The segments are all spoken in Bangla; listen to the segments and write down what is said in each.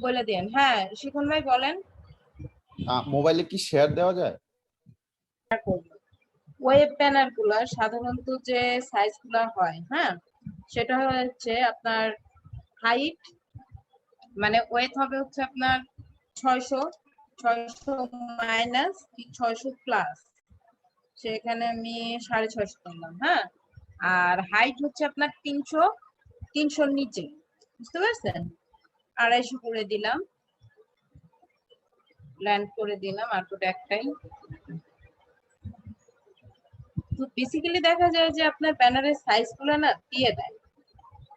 বলে দেন। হ্যাঁ শিখন ভাই বলেন। মোবাইলে কি শেয়ার দেওয়া যায়? ওয়েব ব্যানার গুলা সাধারণত যে সাইজ গুলা হয়, হ্যাঁ, সেটা হচ্ছে আপনার হাইট, মানে ওয়েট হবে হচ্ছে আপনার 600, 600 মাইনাস 600 প্লাস, সেখানে আমি 650 করলাম, হ্যাঁ। আর হাইট হচ্ছে আপনার 300, 300 নিচে, বুঝতে পারছেন? 250 করে দিলাম, ল্যান্ড করে দিলাম, আর তো একটাই। তো বেসিক্যালি দেখা যায় যে আপনার ব্যানারের সাইজ গুলো না দিয়ে দেয়,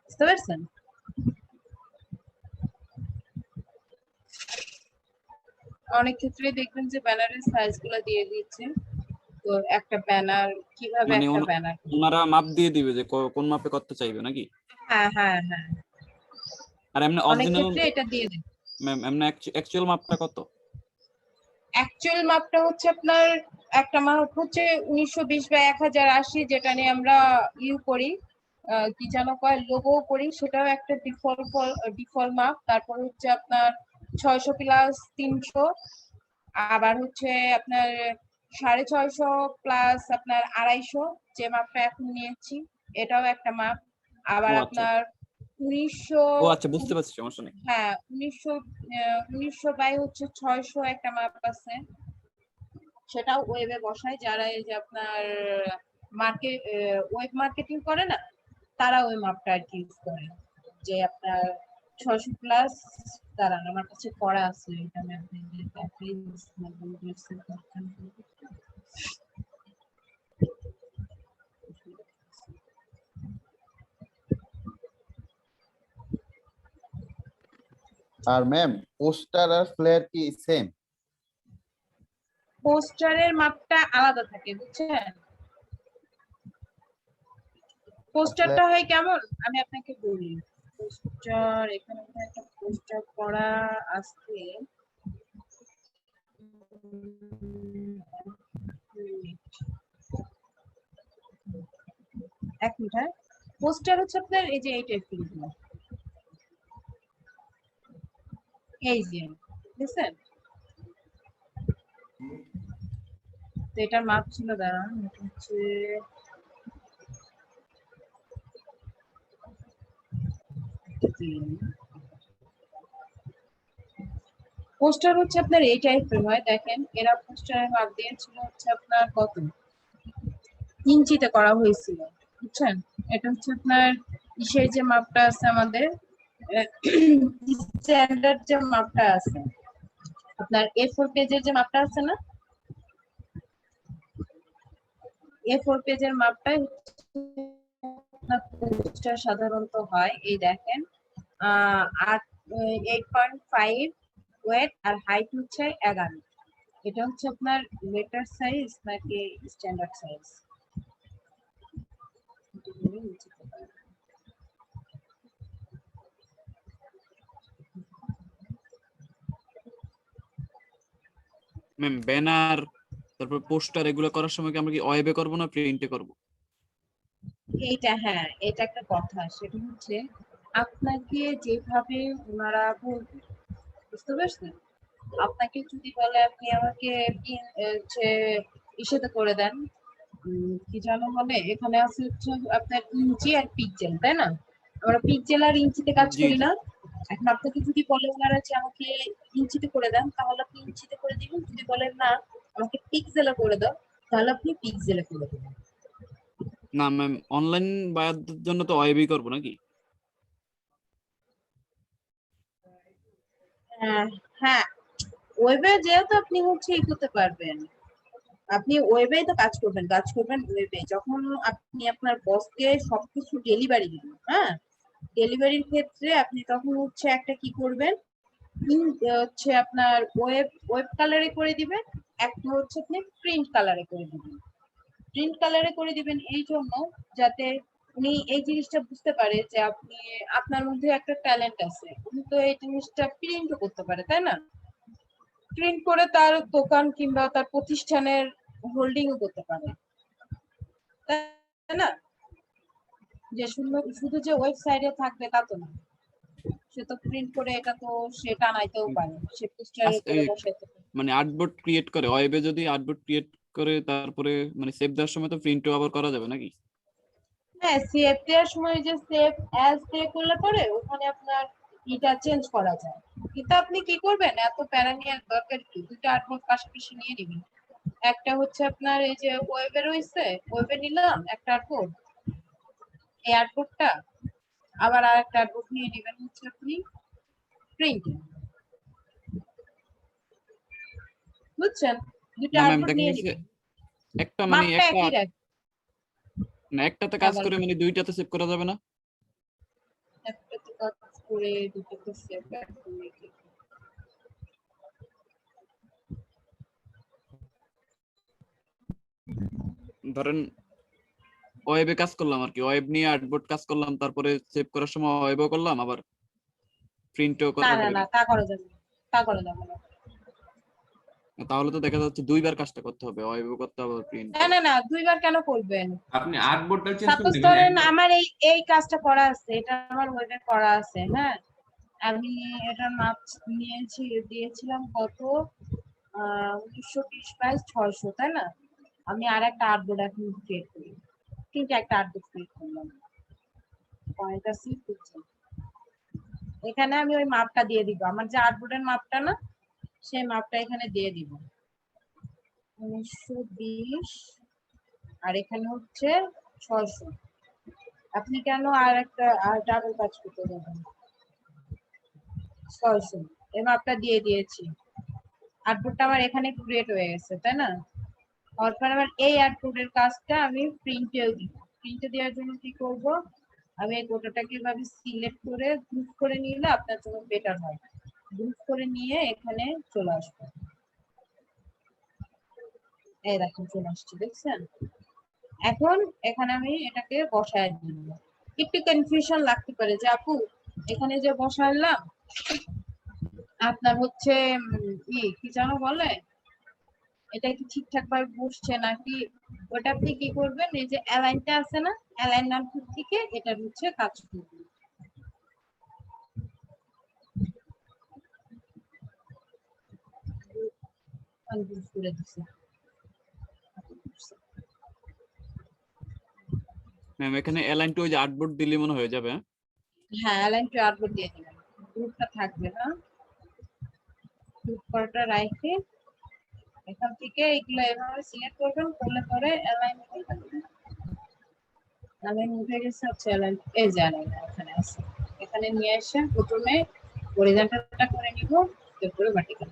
বুঝতে পারছেন? অনেক ক্ষেত্রে দেখবেন যে ব্যানারের সাইজ গুলো দিয়ে দিচ্ছে। তো একটা ব্যানার কিভাবে মানে একটা ব্যানার, ওনারা মাপ দিয়ে দিবে যে কোন মাপে করতে চাইবে নাকি? হ্যাঁ হ্যাঁ হ্যাঁ, আর এমনি অনেক অরিজিনাল ক্ষেত্রে এটা দিয়ে দেয়। ম্যাম এমনি অ্যাকচুয়াল মাপটা কত? অ্যাকচুয়াল মাপটা হচ্ছে আপনার একটা মাপ হচ্ছে 1920/1080, যেটা নিয়ে আমরা করি, কি যেন কয়, লোগো করি, সেটাও একটা ডিফল্ট মাপ। তারপর হচ্ছে আপনার 600 প্লাস 300, আবার হচ্ছে আপনার 650 প্লাস আপনার 250, যে মাপটা এখন নিয়েছি এটাও একটা মাপ। আবার ও আচ্ছা, আপনার 1900, ও আচ্ছা বুঝতে পারছি, সমস্যা নেই। হ্যাঁ 1900 বাই হচ্ছে 600 একটা মাপ আছে, সেটাও ওয়েবে বসায়। যারা এই যে আপনার ওয়েব মার্কেটিং করে না, তারা ওই মাপটা আর কি ইউজ করে, যে আপনার 600 প্লাস। দাঁড়ান আমার কাছে করা আছে, এটা আমি আপনাদের দেখাই দিচ্ছি। আর ম্যাম, পোস্টার আর ফ্লেয়ার কি সেম? পোস্টারের মাপটা আলাদা থাকে, বুঝছেন? পোস্টারটা হয় কেমন আমি আপনাকে বলি। পোস্টার, এখানে একটা পোস্টার করা আছে, এক মিনিট, হ্যাঁ। পোস্টার হচ্ছে আপনার এই যে এই টাইপের, এই যে বুঝছেন? তো এটার মাপ ছিল, দাঁড়ান, এটা হচ্ছে পোস্টার হচ্ছে আপনার এই টাইপের হয়, দেখেন এরা পোস্টারের মাপ দিয়েছিল হচ্ছে আপনার কত ইঞ্চিতে করা হয়েছিল, বুঝছেন? এটা হচ্ছে আপনার ইসের যে মাপটা আছে আমাদের, স্ট্যান্ডার্ড যে মাপটা আছে, আপনার A4 পেজের যে মাপটা আছে না, A4 পেজের মাপটাই আপনার পোস্টার সাধারণত হয়। এই দেখেন 8.5 ওয়েট, আর হাইট হচ্ছে 11। এটা হচ্ছে আপনার লেটার সাইজ নাকি স্ট্যান্ডার্ড সাইজ? ম্যাম ব্যানার, তারপর পোস্টার এগুলো করার সময় কি আমরা কি ওয়েবে করব না প্রিন্টে করব? এইটা, হ্যাঁ এটা একটা কথা, সেটা হচ্ছে আপনাকে যেভাবে ওনারা বলবে, বুঝতে পারছেন? আপনাকে যদি বলে আপনি আমাকে হচ্ছে ইসেতে করে দেন, কি যেন বলে, এখানে আছে হচ্ছে আপনার ইঞ্চি আর পিক্সেল, তাই না? আমরা পিক্সেল আর ইঞ্চিতে কাজ জি করি জি। না। এখন আপনাকে যদি বলে ওনারা যে আমাকে ইঞ্চিতে করে দেন, তাহলে আপনি ইঞ্চিতে করে দিবেন। যদি বলেন না আমাকে পিক্সেলে করে দাও, তাহলে আপনি পিক্সেলে করে দেবেন। না ম্যাম, অনলাইন বায়ারদের জন্য তো ওয়েবই করব নাকি? হ্যাঁ, ওয়েবে যেহেতু আপনি হচ্ছে ই করতে পারবেন, আপনি ওয়েবেই তো কাজ করবেন ওয়েবে। যখন আপনি আপনার বসকে সবকিছু ডেলিভারি দিবেন, হ্যাঁ, ডেলিভারির ক্ষেত্রে আপনি তখন হচ্ছে একটা কি করবেন, হচ্ছে আপনার ওয়েব কালারে করে দিবেন, একটা হচ্ছে আপনি প্রিন্ট কালারে করে দিবেন। প্রিন্ট কালারে করে দিবেন এই জন্য যাতে উনি এই জিনিসটা বুঝতে পারে যে আপনি, আপনার মধ্যে একটা ট্যালেন্ট আছে, উনি তো এই জিনিসটা প্রিন্টও করতে পারে, তাই না? প্রিন্ট করে তার দোকান কিংবা তার প্রতিষ্ঠানের হোল্ডিংও করতে পারে, তাই না? যে শুধু যে ওয়েবসাইটে থাকবে তা তো না, সে তো প্রিন্ট করে এটা তো সে টানাইতেও পারে, সে পোস্টারের উপরে বসাইতে পারে। মানে আর্টবোর্ড ক্রিয়েট করে ওয়েবে, যদি আর্টবোর্ড ক্রিয়েট করে তারপরে মানে সেভ দেওয়ার সময় তো প্রিন্টও আবার করা যাবে নাকি? হ্যাঁ, সেভ দেওয়ার সময় যে সেভ অ্যাজ দিয়ে করলে পরে ওখানে আপনার এটা চেঞ্জ করা যায়। কিন্তু আপনি কি করবেন, এত প্যারা নেওয়ার দরকার কি, দুটো আর্টবোর্ড পাশাপাশি নিয়ে নিবেন। একটা হচ্ছে আপনার এই যে ওয়েবে রয়েছে, ওয়েবে নিলাম একটা আর্টবোর্ড, এই আর্টবোর্ডটা, আবার আরেকটা আর্টবোর্ড নিয়ে নেবেন হচ্ছে আপনি প্রিন্টে, বুঝছেন? দুটো না ম্যাম, আর্টবোর্ড দেখা নিয়ে গেছে নিবেন, একটা মানে মাপটা একটা একই রাখবেন। না একটাতে কাজ করে মানে দুইটাতে সেভ করা যাবে না? একটাতে কাজ করে দুটোতে সেভ করলে ধরেন ওয়েবে কাজ করলাম আর কি, ওয়েব নিয়ে আর্টবোর্ড কাজ করলাম, তারপরে সেভ করার সময় ওয়েবও করলাম, আবার প্রিন্টও না করা না যাবে না, না? তা করা যাবে না, তা করা যাবে না। তাহলে তো দেখা যাচ্ছে দুইবার কাজটা করতে হবে, ওয়েবও করতে হবে প্রিন্ট। না না না, দুইবার কেন করবেন? আপনি আর্টবোর্ডটা চেঞ্জ করে সাপোজ নেবেন ধরেন একবার। আমার এই কাজটা করা আছে, এটা আমার ওয়েবে করা আছে, হ্যাঁ, আমি এটার মাপ নিয়েছি, দিয়েছিলাম কত 1920 বাই 600, তাই না? আমি আর একটা আর্টবোর্ড এখন ক্রিয়েট করি, কিন্তু একটা আর্টবোর্ড ক্রিয়েট করলাম, পয়েন্টটা সিট করছি। এখানে আমি ওই মাপটা দিয়ে দিব, আমার যে আর্টবোর্ডের মাপটা না, সেই মাপটা এখানে দিয়ে দিব 1920, আর এখানে হচ্ছে 600। আপনি কেন আর একটা ডাবল কাজ করতে যাবেন? 600 এই মাপটা দিয়ে দিয়েছি, আউটপুটটা আমার এখানে ক্রিয়েট হয়ে গেছে, তাই না? তারপর আবার এই আউটপুটের কাজটা আমি প্রিন্টেও দিব। প্রিন্টে দেওয়ার জন্য কি করব, আমি এই গোটাটাকে এভাবে সিলেক্ট করে গ্রুপ করে নিলে আপনার জন্য বেটার হয়। গ্রুপ করে নিয়ে এখানে চলে আসবে, এই দেখুন চলে আসছে, দেখছেন? এখন এখানে আমি এটাকে বসায় দিব। একটু কনফিউশন লাগতে পারে যে আপু এখানে যে বসাইলাম আপনার হচ্ছে কি যেন বলে, এটা কি ঠিকঠাক ভাবে বসছে নাকি, ওটা আপনি কি করবেন, এই যে অ্যালাইনটা আছে না, অ্যালাইন নাম থেকে এটা হচ্ছে কাজ করবেন। কনফিউজ করে দিছে। ম্যাম এখানে অ্যালাইন টু ওই যে আর্টবোর্ড দিলে মনে হয়ে যাবে? হ্যাঁ, অ্যালাইন টু আউটপুট দিয়ে দিবেন, গ্রুপটা থাকবে না, গ্রুপ করাটা রাইখে এখান থেকে এগুলো এভাবে সিলেক্ট করবেন, করলে পরে অ্যালাইন হয়ে যাবে। অ্যালাইন উঠে গেছে, হচ্ছে অ্যালাইন, এই যে অ্যালাইন এখানে আছে, এখানে নিয়ে এসে প্রথমে হরিজন্টালটা করে নিব, তারপরে ভার্টিক্যাল।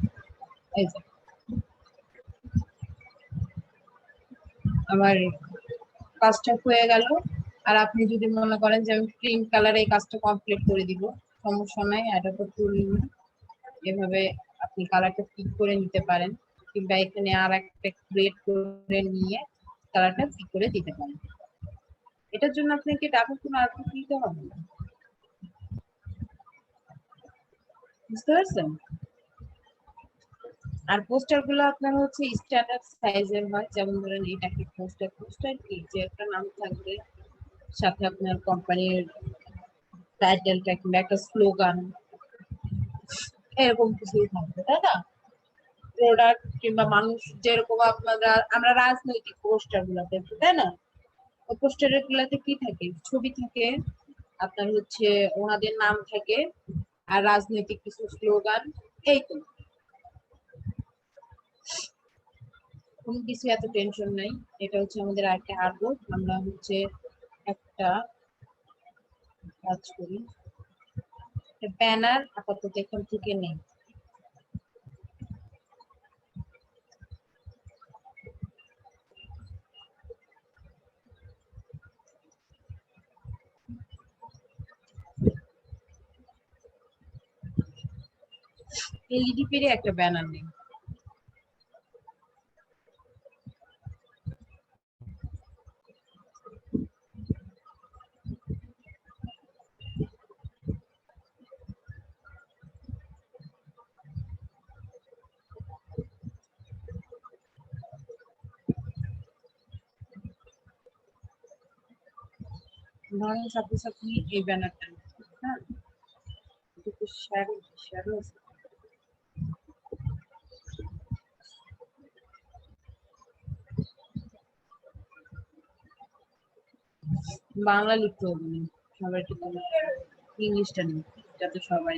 এই যে আমার কাজটা হয়ে গেল। আর আপনি যদি মনে করেন যে আমি প্রিন্ট কালারে এই কাজটা কমপ্লিট করে দিব, সমস্যা নাই, এটা তো তুলি এভাবে আপনি কালারটা পিক করে নিতে পারেন, কিংবা এখানে আর একটা ক্রিয়েট করে নিয়ে কালারটা পিক করে দিতে পারেন। এটার জন্য আপনাকে ডাবল কোনো আউটপুট নিতে হবে না, বুঝতে পারছেন? আর পোস্টার গুলো আপনার হচ্ছে স্ট্যান্ডার্ড সাইজের হয়, যেমন ধরেন এটা কি পোস্টার, পোস্টার কি যে একটা নাম থাকবে, সাথে আপনার কোম্পানির টাইটেলটা কিংবা একটা স্লোগান, এরকম কিছুই থাকবে, তাই না? প্রোডাক্ট কিংবা মানুষ যেরকম আমরা রাজনৈতিক পোস্টার গুলো দেখি, তাই না? ওই পোস্টারের গুলাতে কি থাকে, ছবি থাকে, আপনার হচ্ছে ওনাদের নাম থাকে, আর রাজনৈতিক কিছু স্লোগান, এই তো, কোনো কিছু এত টেনশন নাই। এটা হচ্ছে আমাদের আরেকটা আর্টবোর্ড, আমরা হচ্ছে একটা কাজ করি, ব্যানার আপাতত এখান থেকে নেই, এলইডি পেরে একটা ব্যানার নেই। ধরেন সাপোজ আপনি এই ব্যানারটা, হ্যাঁ, এটুকু শ্যাডো বাংলা লিখতে হবে না, সবাই একটু ইংলিশটা নিন যাতে সবাই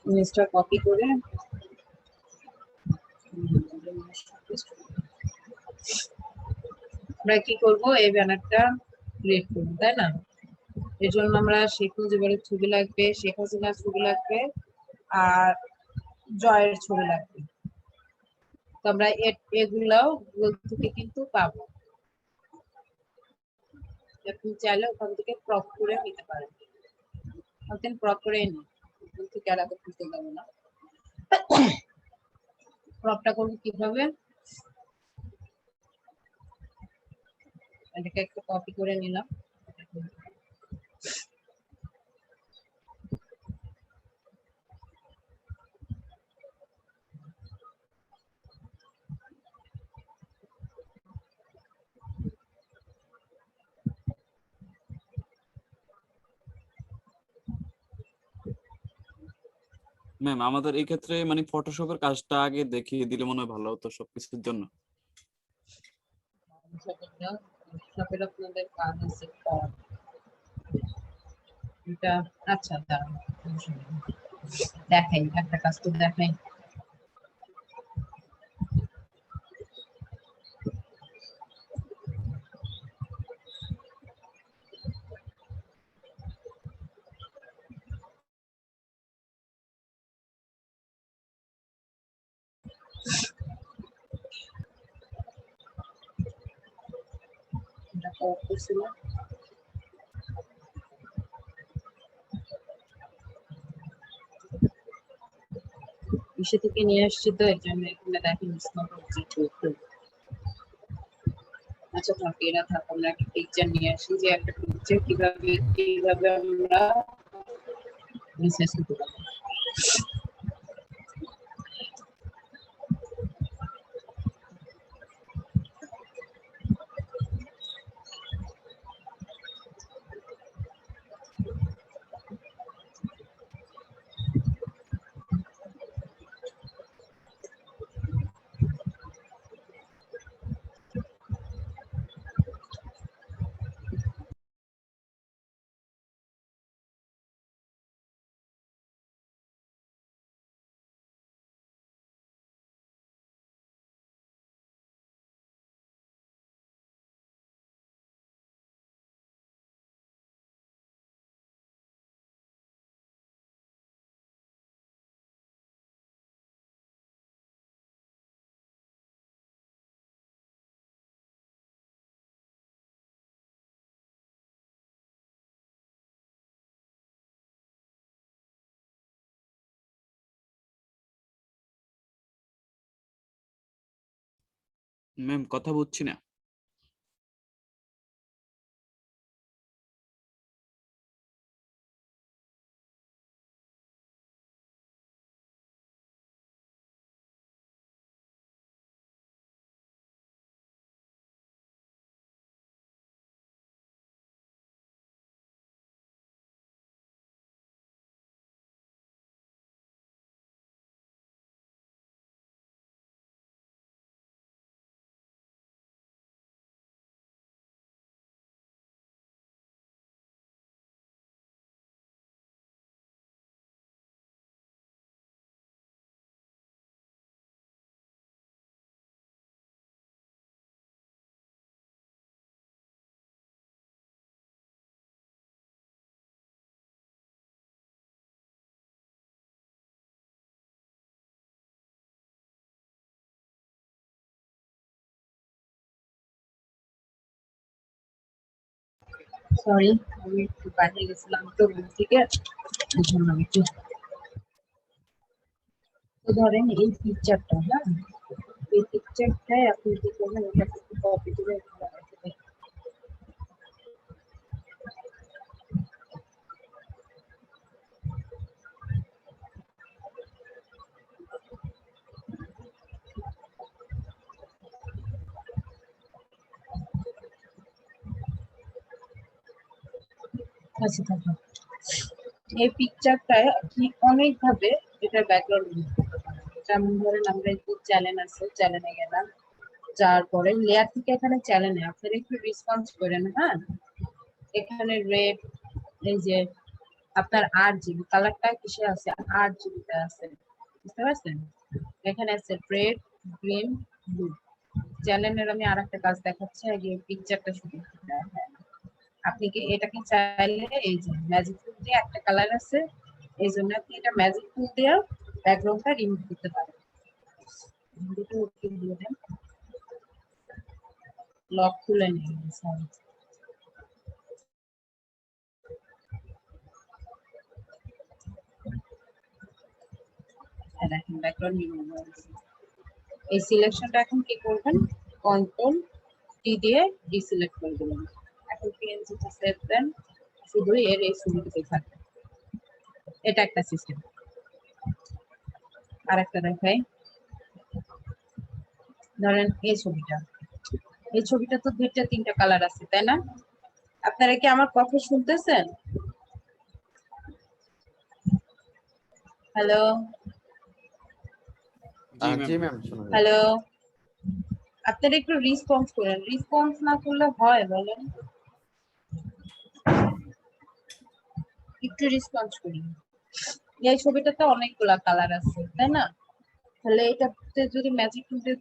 ইংলিশটা কপি করে আমরা কি করব, এই ব্যানারটা ক্রিয়েট করব, তাই না? এর জন্য আমরা শেখ মুজিবের ছবি লাগবে, শেখ হাসিনার ছবি লাগবে, আর জয়ের ছবি লাগবে। তো আমরা এগুলাও গুগল থেকে কিন্তু পাবো, আপনি চাইলে ওখান থেকে ক্রপ করে নিতে পারেন। ওখান ক্রপ করে নিন, ওখান থেকে আর খুঁজতে যাবো না। ক্রপটা করবো কিভাবে, এটাকে একটু কপি করে নিলাম। ম্যাম আমাদের এই ক্ষেত্রে মানে ফটোশপের কাজটা আগে দেখিয়ে দিলে মনে হয় ভালো হতো সবকিছুর জন্য। সবের আপনাদের কাজ আছে কর এটা। আচ্ছা দাঁড়ান, দেখাই একটা কাজ তো দেখাই। এটা করতেছিল, ইসে থেকে নিয়ে আসছি তো এর জন্য এখানে দেখেন আচ্ছা থাক, এরা থাক, আমরা একটা পিকচার নিয়ে আসি, যে একটা পিকচার কিভাবে কিভাবে আমরা রিসার্চ করতে পারি। ম্যাম কথা বুঝছি না। সরি, আমি একটু বাইরে গেছিলাম তো রুম থেকে, এই জন্য একটু। তো ধরেন এই পিকচারটা, হ্যাঁ, এই পিকচারটাই আপনি কি করবেন, এটা কপি করে আচ্ছা থাকুন। এই পিকচারটায় আপনি অনেক ভাবে এটার ব্যাকগ্রাউন্ড রিমুভ করতে পারেন। যেমন ধরেন আমরা একটু চ্যানেল আছে, চ্যানেলে গেলাম, যার পরে লেয়ার থেকে এখানে চ্যানেলে আপনারা একটু রেসপন্স করেন। হ্যাঁ, এখানে রেড, এই যে আপনার RGB কালারটা কিসে আছে, RGB তে আছে, বুঝতে পারছেন? এখানে আছে রেড, গ্রিন, ব্লু। চ্যানেলের আমি আরেকটা কাজ দেখাচ্ছি, আগে পিকচারটা শুধু দেখায়। আপনি কি এটাকে চাইলে এই যে ম্যাজিক টুল দিয়ে একটা কালার আছে, এই জন্য আপনি এটা ম্যাজিক টুল দিয়ে ব্যাকগ্রাউন্ডটা রিমুভ করতে পারেন। দুটো ওকে দিয়ে দেন, লক খুলে নিন। দেখেন ব্যাকগ্রাউন্ড রিমুভ হয়েছে। এই সিলেকশনটা এখন কি করবেন, কন্ট্রোল টি দিয়ে ডিসিলেক্ট করে দিবেন। এখন পিএনজিতে সেভ দেন, শুধু এর এই ছবিটুকু থাকবে। এটা একটা সিস্টেম। আরেকটা দেখাই, ধরেন এই ছবিটা তো দুইটা তিনটা কালার আছে, তাই না? আপনারা কি আমার কথা শুনতেছেন? হ্যালো জি ম্যাম। জি ম্যাম, শোনা যাচ্ছে। হ্যালো, আপনারা একটু রেসপন্স করেন। রেসপন্স না করলে হয় বলেন? একটু রেসপন্স করি। এই ছবিটাতে অনেকগুলা কালার আছে, তাই না? তাহলে এটাতে যদি ম্যাজিক টুলতে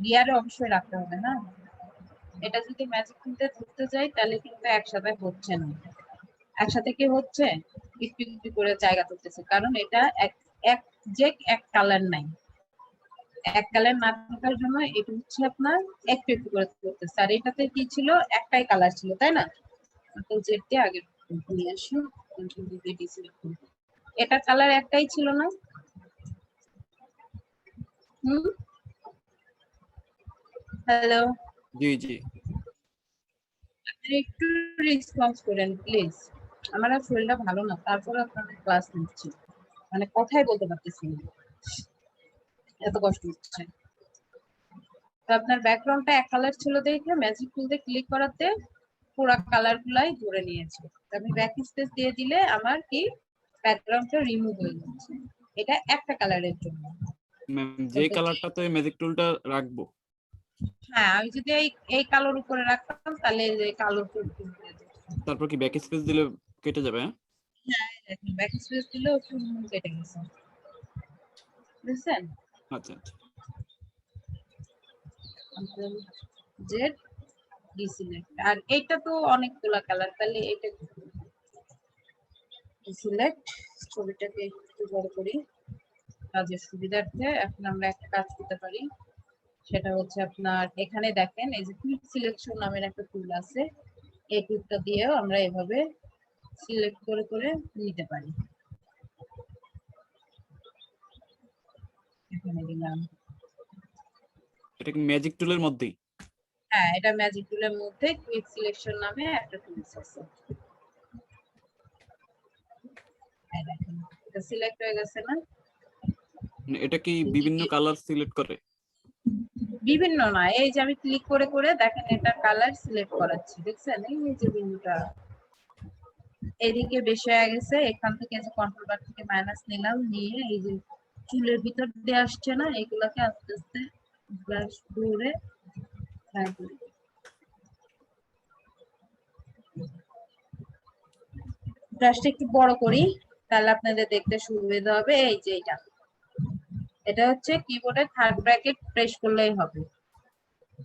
লেয়ারে অবশ্যই রাখতে হবে না? এটা যদি ম্যাজিক টুলতে ধরতে যাই তাহলে কিন্তু একসাথে হচ্ছে না। একসাথে কি হচ্ছে, একটু একটু করে জায়গা ধরতেছে, কারণ এটা এক কালার নাই। এক কালার না থাকার জন্য এটা হচ্ছে আপনার একটু একটু করে ধরতেছে। আর এটাতে কি ছিল, একটাই কালার ছিল, তাই না? কন্ট্রোল জেড দিয়ে আগে নিয়ে আসি, কন্ট্রোল দিয়ে ডিসিলেক্ট করি। এটা কালার একটাই ছিল না? হুম, হ্যালো, জি জি। একটু রেসপন্স করেন প্লিজ। আমার আর শরীরটা ভালো না, তারপরে আপনাদের ক্লাস নিচ্ছি, মানে কথাই বলতে পারতেছি না, এত কষ্ট হচ্ছে। তো আপনার ব্যাকগ্রাউন্ডটা এক কালার ছিল দেখে ম্যাজিক টুল দিয়ে ক্লিক করাতে পুরো কালার গুলাই ধরে নিয়েছে। আমি ব্যাক স্পেস দিয়ে দিলে আমার কি ব্যাকগ্রাউন্ডটা রিমুভ হয়ে যাচ্ছে। এটা একটা কালারের জন্য। ম্যাম যে কালারটা তো ম্যাজিক টুলটা রাখবো, হ্যাঁ, আমি যদি এই কালোর উপরে রাখতাম তাহলে এই কালোর তারপর কি ব্যাক স্পেস দিলে কেটে যাবে? হ্যাঁ দেখেন ব্যাক স্পেস দিলেও একটু কেটে গেছে, বুঝছেন? আচ্ছা আচ্ছা। Control Z deselect. আর এইটা তো অনেকগুলা কালার, তাহলে এটা সিলেক্ট, ছবিটাকে একটু বড় করি কাজের সুবিধার্থে। এখন আমরা একটা কাজ করতে পারি, সেটা হচ্ছে আপনার এখানে দেখেন এই যে কুইক সিলেকশন নামের একটা টুল আছে, এই টুলটা দিয়েও আমরা এভাবে সিলেক্ট করে করে নিতে পারি। এখানে দিলাম, এটা কি ম্যাজিক টুলের মধ্যেই? হ্যাঁ এটা ম্যাজিক টুলের মধ্যে কুইক সিলেকশন নামে একটা টুলস আছে। এই দেখেন এটা সিলেক্ট হয়ে গেছে না? মানে এটা কি বিভিন্ন কালার সিলেক্ট করে? বিভিন্ন না, এই যে আমি ক্লিক করে করে দেখেন এটা কালার সিলেক্ট করাচ্ছি, দেখছেন? এই যে বিন্দুটা এদিকে বেশি হয়ে গেছে, এখান থেকে যে কন্ট্রোল বার থেকে মাইনাস নিলাম, নিয়ে এই যে চুলের ভিতর দিয়ে আসছে না, এগুলাকে আস্তে আস্তে ব্রাশ ধরে ব্রাশটা একটু বড় করি, তাহলে আপনাদের দেখতে সুবিধা হবে। এই যে এটা হচ্ছে কিবোর্ডের থার্ড ব্র্যাকেট প্রেস করলেই হবে।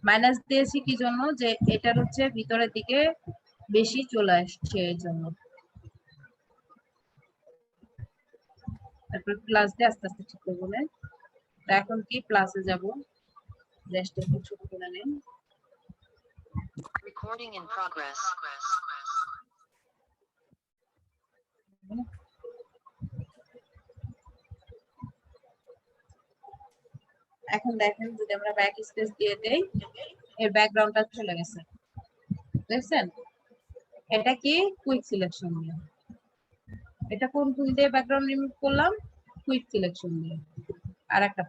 মাইনাস দিয়েছি কি জন্য, যে এটার হচ্ছে ভিতরের দিকে বেশি চলে আসছে এই জন্য। তারপর প্লাস দিয়ে আস্তে আস্তে ঠিক করবো। এখন কি প্লাসে যাব, ব্রাশটা একটু ছোট করে নেন। Recording in progress. এখন দেখেন যদি আমরা ব্যাক স্পেস দিয়ে দেই, এর ব্যাকগ্রাউন্ডটা চলে গেছে, দেখছেন? এটা কি কুইক সিলেকশন দিয়ে। এটা কোন টুল দিয়ে ব্যাকগ্রাউন্ড রিমুভ করলাম? কুইক সিলেকশন দিয়ে। আর একটা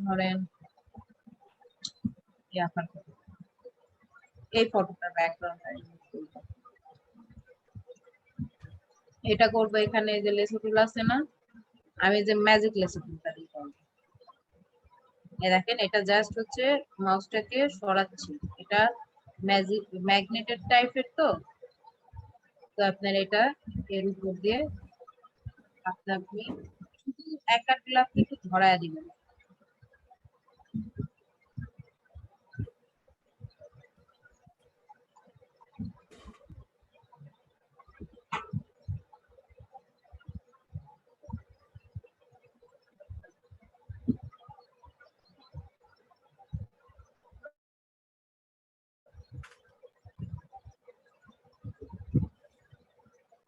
ধরেন এই ফটোটার ব্যাকগ্রাউন্ডটা এটা করবো। এখানে যে লেসো টুল আছে না, আমি যে ম্যাজিক লেসো টুলটা দিয়ে করবো। দেখেন এটা জাস্ট হচ্ছে মাউসটাকে সরাচ্ছি, এটা ম্যাজিক ম্যাগনেটেড টাইপের, তো আপনার এটা এর উপর দিয়ে আপনি শুধু একটা টুল আপনি একটু ধরায় দিবেন।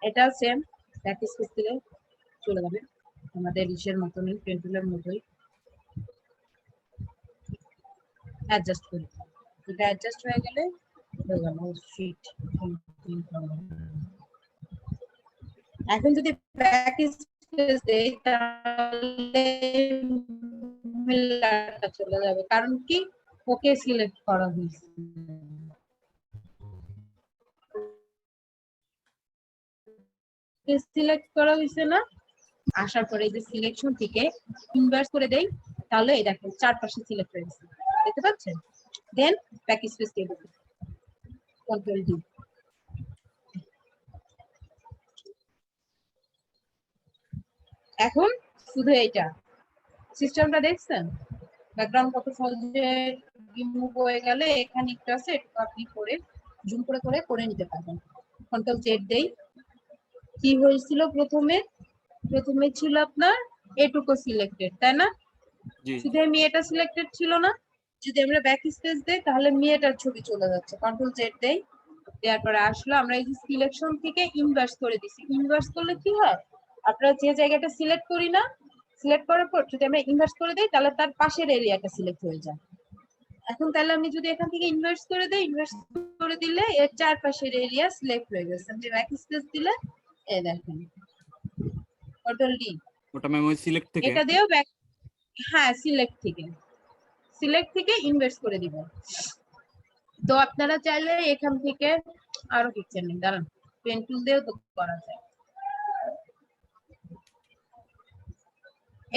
এটা সেম ব্যাক স্পেস দিলে চলে যাবে আমাদের ইসের মতনই, পেন্টুলের মতোই অ্যাডজাস্ট করি। এটা অ্যাডজাস্ট হয়ে গেলে হয়ে গেল শীট। এখন যদি ব্যাক স্পেস দেই তাহলে মিলারটা চলে যাবে, কারণ কি ওকে সিলেক্ট করা হয়েছে। সিলেক্ট করা হয়েছে না, আসার পরে এই যে সিলেকশন থেকে ইনভার্স করে দেই, তাহলে এই দেখেন চারপাশে সিলেক্ট হয়ে গেছে, দেখতে পাচ্ছেন। দেন ব্যাক স্পেস দিয়ে দেব, কন্ট্রোল ডি। এখন শুধু এইটা সিস্টেমটা দেখছেন, ব্যাকগ্রাউন্ড কত সহজে রিমুভ হয়ে গেলে এখানে একটু আছে, একটু আপনি করে জুম করে করে করে নিতে পারবেন। কন্ট্রোল জেড দেই, কি হয়েছিল প্রথমে ছিল আপনার এটুকু সিলেক্টেড, তাই না? জি শুধু মেয়েটা সিলেক্টেড ছিল না, যদি আমরা ব্যাক স্পেস দেই তাহলে মেয়েটার ছবি চলে যাচ্ছে। কন্ট্রোল জেড দেই, দেওয়ার পরে আসলো আমরা এই যে সিলেকশন থেকে ইনভার্স করে দিছি। ইনভার্স করলে কি হয়, আপনারা যে জায়গাটা সিলেক্ট করি না, সিলেক্ট করার পর যদি আমরা ইনভার্স করে দেই তাহলে তার পাশের এরিয়াটা সিলেক্ট হয়ে যায়। এখন তাহলে আমি যদি এখান থেকে ইনভার্স করে দেই, ইনভার্স করে দিলে এর চারপাশের এরিয়া সিলেক্ট হয়ে গেছে। আমি ব্যাক স্পেস দিলে এই দেখেন কন্ট্রোল ডি, ওটা ম্যাম ওই সিলেক্ট থেকে। এটা দিয়েও ব্যাক, হ্যাঁ সিলেক্ট থেকে ইনভার্স করে দিব। তো আপনারা চাইলে এখান থেকে আরো পিকচার নিন, দাঁড়ান পেন টুল দিয়েও তো করা যায়।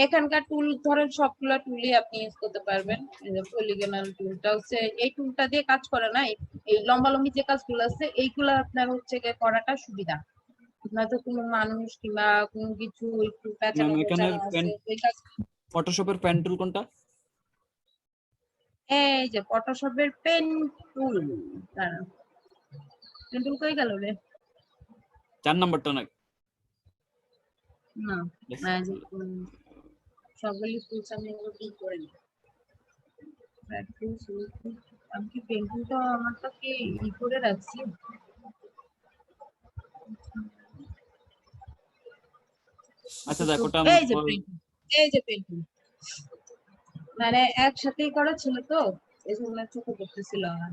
এখানকার টুল ধরেন সবগুলা টুলই আপনি ইউজ করতে পারবেন। এই যে পলিগনাল টুলটা হচ্ছে এই টুলটা দিয়ে কাজ করে না, এই লম্বালম্বি যে কাজগুলো আছে এইগুলা আপনার হচ্ছে করাটা সুবিধা। নয়তো কোনো মানুষ কিংবা কোনো কিছু একটু প্যাঁচানো ম্যাম এখানের গোছানো আছে ওই কাজ। ফটোশপের পেন টুল কোনটা? এই যে ফটোশপের পেন টুল, দাঁড়ান পেন টুল কই গেল রে? 4 নাম্বারটা না? না না, যে সবগুলি টুলস আমি এগুলো কি করে নিই। আমি কি পেন টুলটা আমারটাকে ই করে রাখছি। আচ্ছা দেখো ওটা এই যে পেন টুল মানে একসাথেই করা ছিল, তো এই জন্য চোখে পড়তেছিল না।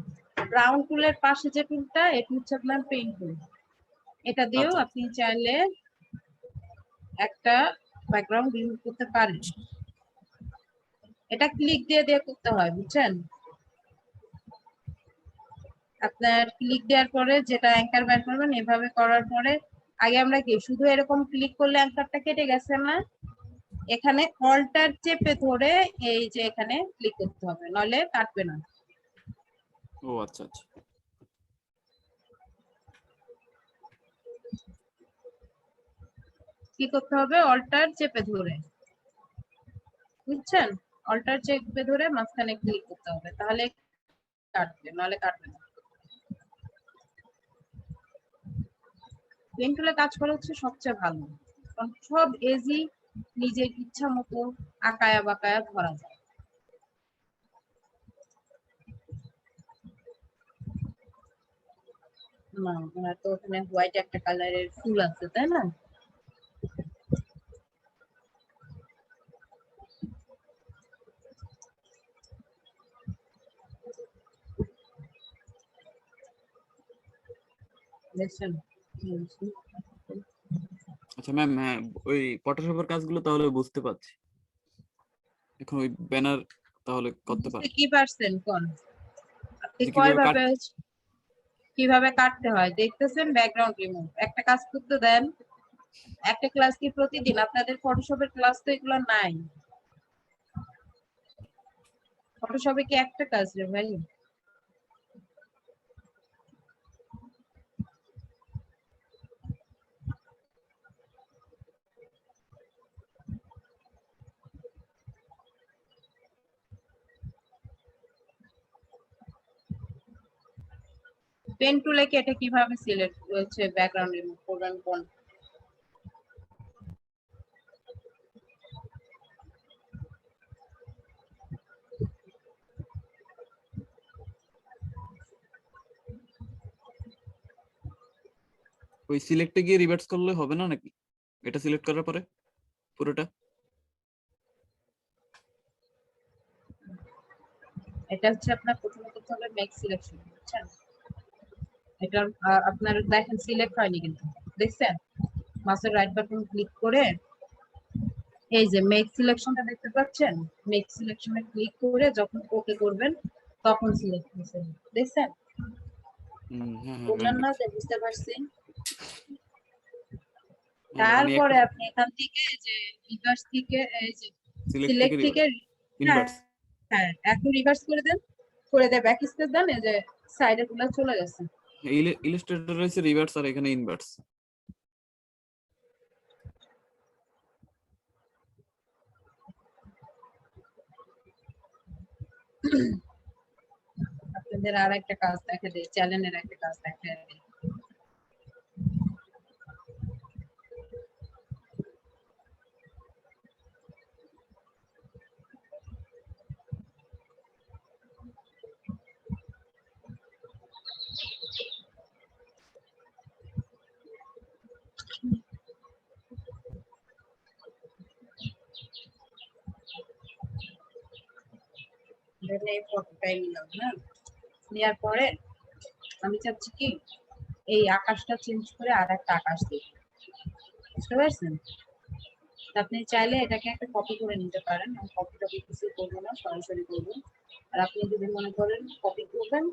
ব্রাউন টুলের পাশে যে টুলটা, এটা হচ্ছে আপনার পেন টুল। এটা দিয়েও আচ্ছা আপনি চাইলে একটা ব্যাকগ্রাউন্ড রিমুভ করতে পারেন। এটা ক্লিক দিয়ে দিয়ে করতে হয়, বুঝছেন? আপনার ক্লিক দেওয়ার পরে যেটা অ্যাঙ্কার বের করবেন, এভাবে করার পরে আগে আমরা কি শুধু এরকম ক্লিক করলে অ্যাঙ্কারটা কেটে গেছে না, এখানে অল্টার চেপে ধরে এই যে এখানে ক্লিক করতে হবে, নলে কাটবে না। ও আচ্ছা আচ্ছা। কি করতে হবে, অল্টার চেপে ধরে, বুঝছেন? অল্টার চেপে ধরে মাঝখানে ক্লিক করতে হবে, তাহলে কাটবে, নলে কাটবে না। পেন টুলে কাজ করা হচ্ছে সবচেয়ে ভালো, কারণ সব এজি নিজের ইচ্ছা মতো আঁকায়া বাঁকায়া ধরা যায়। না ওনার তো ওখানে হোয়াইট একটা কালারের ফুল আছে, তাই না? দেখছেন? আচ্ছা ম্যাম, হ্যাঁ ওই ফটোশপের কাজগুলো তাহলে বুঝতে পারছি। এখন ওই ব্যানার তাহলে করতে বুঝতে পারি। কি পারছেন কোন? যে কিভাবে কাট কিভাবে কাটতে হয় দেখতেছেন। ব্যাকগ্রাউন্ড রিমুভ একটা কাজ করতে দেন। একটা ক্লাস কি প্রতিদিন? আপনাদের ফটোশপের ক্লাস তো এগুলো নাই। ফটোশপে কি একটা কাজ রে ভাই? পেন টুলে কেটে কিভাবে সিলেক্ট হচ্ছে ব্যাকগ্রাউন্ড রিমুভ করবেন কোন? ওই সিলেক্টে গিয়ে রিভার্স করলে হবে না নাকি? এটা সিলেক্ট করার পরে পুরোটা? এটা হচ্ছে আপনার প্রথমে করতে হবে মেক সিলেকশন, বুঝছেন? এটা আপনার দেখেন সিলেক্ট হয়নি কিন্তু, দেখছেন? মাউসের রাইট বাটন ক্লিক করে এই যে মেক সিলেকশনটা দেখতে পাচ্ছেন, মেক সিলেকশনে ক্লিক করে যখন ওকে করবেন তখন সিলেক্ট হয়েছে, দেখছেন? হ্যাঁ বললেন না যে বুঝতে পারছি? মানে তারপরে আপনি এখান থেকে যে রিভার্স থেকে এই যে সিলেক্ট থেকে সিলেক্ট থেকে ইনভার্স। হ্যাঁ এখন রিভার্স করে দেন, করে দিয়ে ব্যাক স্পেস দেন, এই যে সাইডে গুলো চলে গেছে। ইলাস্ট্রেটর রয়েছে রিভার্স আর এখানে ইনভার্স। আপনাদের আর একটা কাজ দেখা দেয়, চ্যানেলের একটা কাজ দেখা দেয়। ধরেন এই ফটোটাই নিলাম, হ্যাঁ? নেওয়ার পরে আমি চাচ্ছি কি এই আকাশটা চেঞ্জ করে আর একটা আকাশ দিই, বুঝতে পারছেন? তা আপনি চাইলে এটাকে একটা কপি করে নিতে পারেন। আমি কপিটা কিছু করবো না, সরাসরি করবো। আর আপনি যদি মনে করেন কপি করবেন,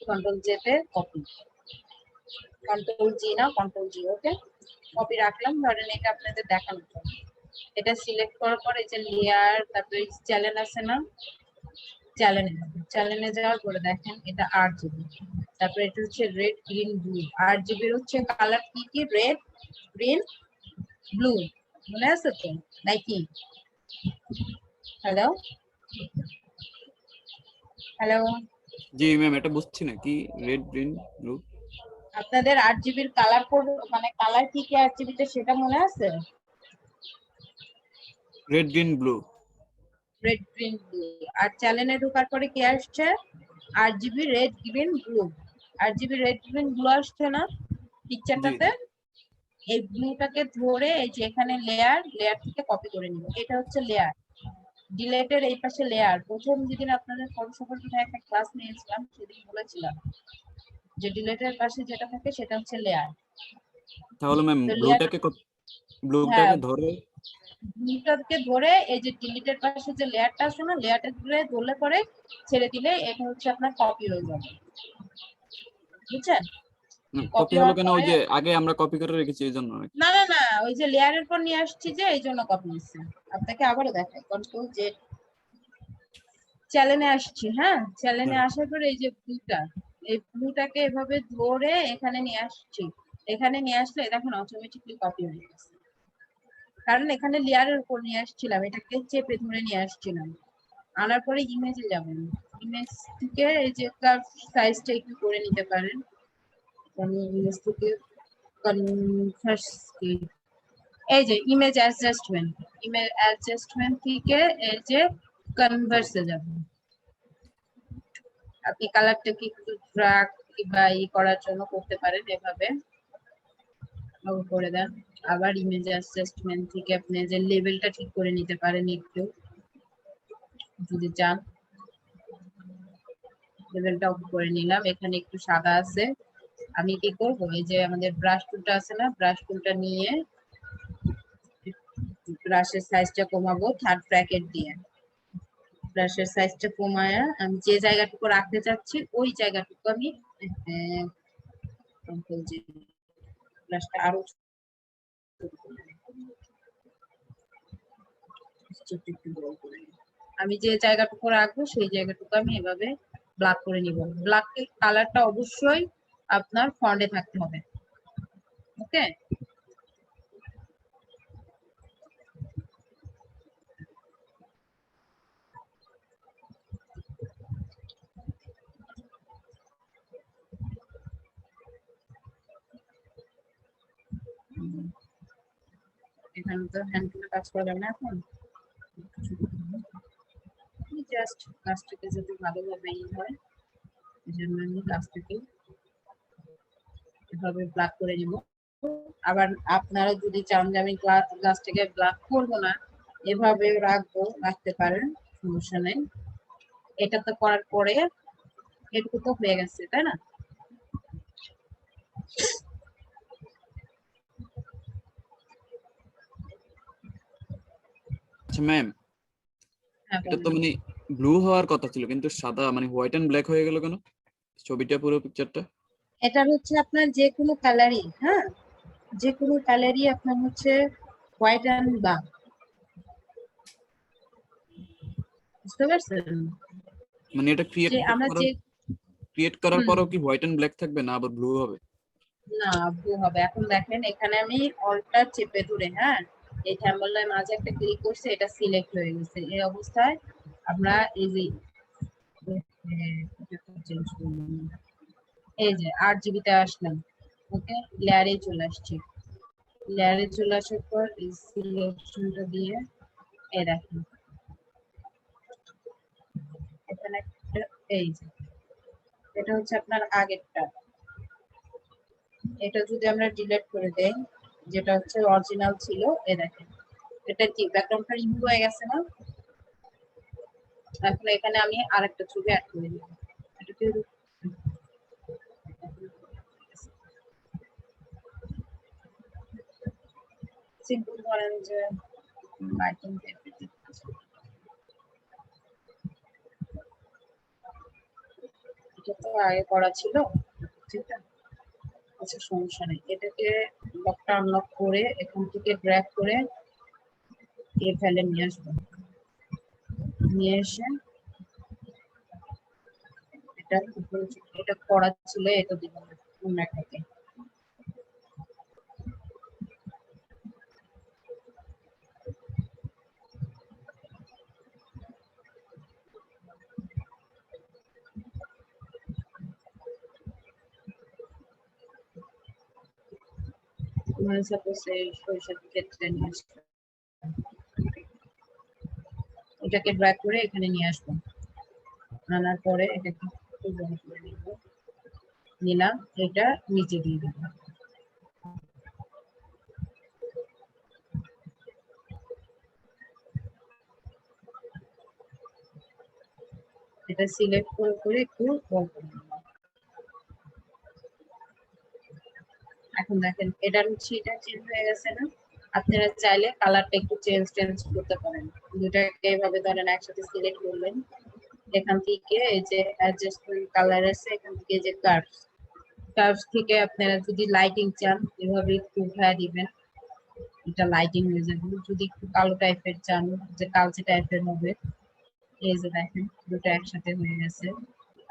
কন্ট্রোল জেতে কপি, কন্ট্রোল জি না কন্ট্রোল জি, ওকে? কপি রাখলাম। ধরেন এটা আপনাদের দেখানোর জন্য এটা সিলেক্ট করার পর এই যে লেয়ার, তারপরে চ্যানেল আছে না, চ্যানেলে যাওয়ার পরে দেখেন এটা RGB, তারপরে এটা হচ্ছে রেড গ্রিন ব্লু। RGB এর হচ্ছে কালার কি কি? রেড গ্রিন ব্লু, মনে আছে তো নাকি? হ্যালো হ্যালো, জি ম্যাম, এটা বুঝছি না কি রেড গ্রিন ব্লু। আপনাদের RGB এর কালার কোড মানে কালার কি কি RGB তে সেটা মনে আছে? Red green blue. Red green blue. আর চ্যানেলে ঢোকার পরে কি আসছে? RGB red green blue. RGB red green blue আসছে না পিকচারটাতে? এই ব্লুটাকে ধরে এই যে এখানে লেয়ার, লেয়ার থেকে কপি করে নিব। এটা হচ্ছে লেয়ার। ডিলেটের এই পাশে লেয়ার। প্রথম যেদিন আপনাদের ফটোশপের কোথায় একটা ক্লাস নিয়েছিলাম সেদিন বলেছিলাম যে ডিলেটের পাশে যেটা থাকে সেটা হচ্ছে লেয়ার। তাহলে ম্যাম তো লেয়ার, ব্লুটাকে হ্যাঁ, ধরে ব্লুটাকে ধরে এই যে ডিলিটের পাশে যে লেয়ারটা আছে না, লেয়ারটা ধরলে পরে ছেড়ে দিলে এটা হচ্ছে আপনার কপি হয়ে যাবে, বুঝছেন? কপি হলো কেন? ওই যে আগে আমরা কপি করে রেখেছি এই জন্য নাকি? না না না, ওই যে লেয়ারের পর নিয়ে আসছি যে এই জন্য কপি হচ্ছে। আপনাকে আবারও দেখাই, কন্ট্রোল জেড, চ্যানেলে আসছি, হ্যাঁ? চ্যানেলে আসার পরে এই যে ব্লুটা, এই ব্লুটাকে এভাবে ধরে এখানে নিয়ে আসছি। এখানে নিয়ে আসলে দেখুন অটোমেটিকলি কপি হয়ে গেছে, কারণ এখানে লেয়ারের উপর নিয়ে আসছিলাম, এটাকে চেপে ধরে নিয়ে আসছিলাম। আনার পরে ইমেজে যাবেন, ইমেজ থেকে এই যে কার্ভ সাইজটা একটু করে নিতে পারেন। আমি ইমেজ থেকে এই যে ইমেজ অ্যাডজাস্টমেন্ট, ইমেজ অ্যাডজাস্টমেন্ট থেকে এই যে কনভার্সে যাবেন। আপনি কালারটাকে একটু ড্রাগ বা করার জন্য করতে পারেন এভাবে করে দেন। আবার ইমেজ অ্যাডজাস্টমেন্ট থেকে আপনি যে লেভেলটা ঠিক করে নিতে পারেন একটু যদি চান। লেভেলটা অফ করে নিলাম। এখানে একটু সাদা আছে, আমি কি করব এই যে আমাদের ব্রাশ টুলটা আছে না, ব্রাশ টুলটা নিয়ে ব্রাশের সাইজটা কমাবো থার্ড ব্র্যাকেট দিয়ে। ব্রাশের সাইজটা কমায়া আমি যে জায়গাটুকু রাখতে চাচ্ছি ওই জায়গাটুকু আমি ব্রাশটা আরো একটু বড় করে নিই। আমি যে জায়গাটুকু রাখবো সেই জায়গাটুকু আমি এভাবে ব্ল্যাক করে নিব। ব্ল্যাক কালারটা অবশ্যই আপনার ফন্টে থাকতে হবে। ওকে, এখানে তো হ্যান্ড টুলে কাজ করা যাবে না এখন। জাস্ট কাজটাকে যাতে ভালোভাবে হয় এই জন্য আমি কাজটাকে এভাবে ব্ল্যাক করে নিব। আবার আপনারা যদি চান যে আমি গ্লাসটাকে ব্ল্যাক করবো না, এভাবে রাখতে পারেন, সমস্যা নেই। এটা তো করার পরে এটুকু তো হয়ে গেছে, তাই না? আচ্ছা ম্যাম, হ্যাঁ, এটা তো বলেন। মানে ব্লু হওয়ার কথা ছিল কিন্তু সাদা মানে হোয়াইট এন্ড ব্ল্যাক হয়ে গেল কেন ছবিটা পুরো পিকচারটা? এটা হচ্ছে আপনার যে কোনো কালারই, হ্যাঁ, যে কোনো কালারই আপনার হচ্ছে হোয়াইট অ্যান্ড ব্ল্যাক, বুঝতে পারছেন? মানে এটা যে আমরা যে ক্রিয়েট করার হুম, পরও কি হোয়াইট এন্ড ব্ল্যাক থাকবে না আবার ব্লু হবে? না ব্লু হবে। এখন দেখেন এখানে আমি অলটা চেপে ধরে, হ্যাঁ, এই থ্যাম্বলের মাঝে একটা ক্লিক করছে, এটা সিলেক্ট হয়ে গেছে। এই অবস্থায় আমরা এই যে চেঞ্জ করলাম, এই যে 8 GB তে আসলাম। ওকে, লেয়ারে চলে আসছি। লেয়ারে চলে আসার পর এই সিলেকশনটা দিয়ে এই দেখেন এখানে এই যে এটা হচ্ছে আপনার আগেরটা। এটা যদি আমরা ডিলিট করে দেই, যেটা হচ্ছে অরিজিনাল ছিল, এই দেখেন এটা কি ব্যাকগ্রাউন্ডটা রিমুভ হয়ে গেছে না? এখন এখানে আমি আরেকটা ছবি অ্যাড করে দিব। এটাকে সিম্পল করেন যে লাইটিং টাইপের, এটা তো আগে করা ছিল, ঠিক আছে? আচ্ছা, সমস্যা নেই। এটাকে লকটা আনলক করে এখান থেকে ড্র্যাগ করে এই ফাইলে নিয়ে আসবো। নিয়ে এসে এটা উপরে এটা করা ছিল, এটা দিব অন্য একটাতে। মানে সাপোজ এই সরিষার ক্ষেত্রে নিয়ে আসবো, এটাকে ড্র্যাগ করে এখানে নিয়ে আসবো। আনার পরে এটাকে একটু বড় করে নিব, নিলাম, এটা নিচে দিয়ে দিব। এটা সিলেক্ট করে করে একটু বড় করে নিব। এখন দেখেন এটার হচ্ছে এটা চেঞ্জ হয়ে গেছে না? আপনারা চাইলে কালারটা একটু চেঞ্জ করতে পারেন। দুটাকে এভাবে ধরেন একসাথে সিলেক্ট করলেন, এখান থেকে এই যে অ্যাডজাস্টমেন্ট কালার আছে, এখান থেকে যে কার্ভস থেকে আপনারা যদি লাইটিং চান এভাবে একটু উঠায় দিবেন, এটা লাইটিং হয়ে যাবে। যদি একটু কালো টাইপের চান, যে কালচে টাইপের হবে, এই যে দেখেন দুটো একসাথে হয়ে গেছে।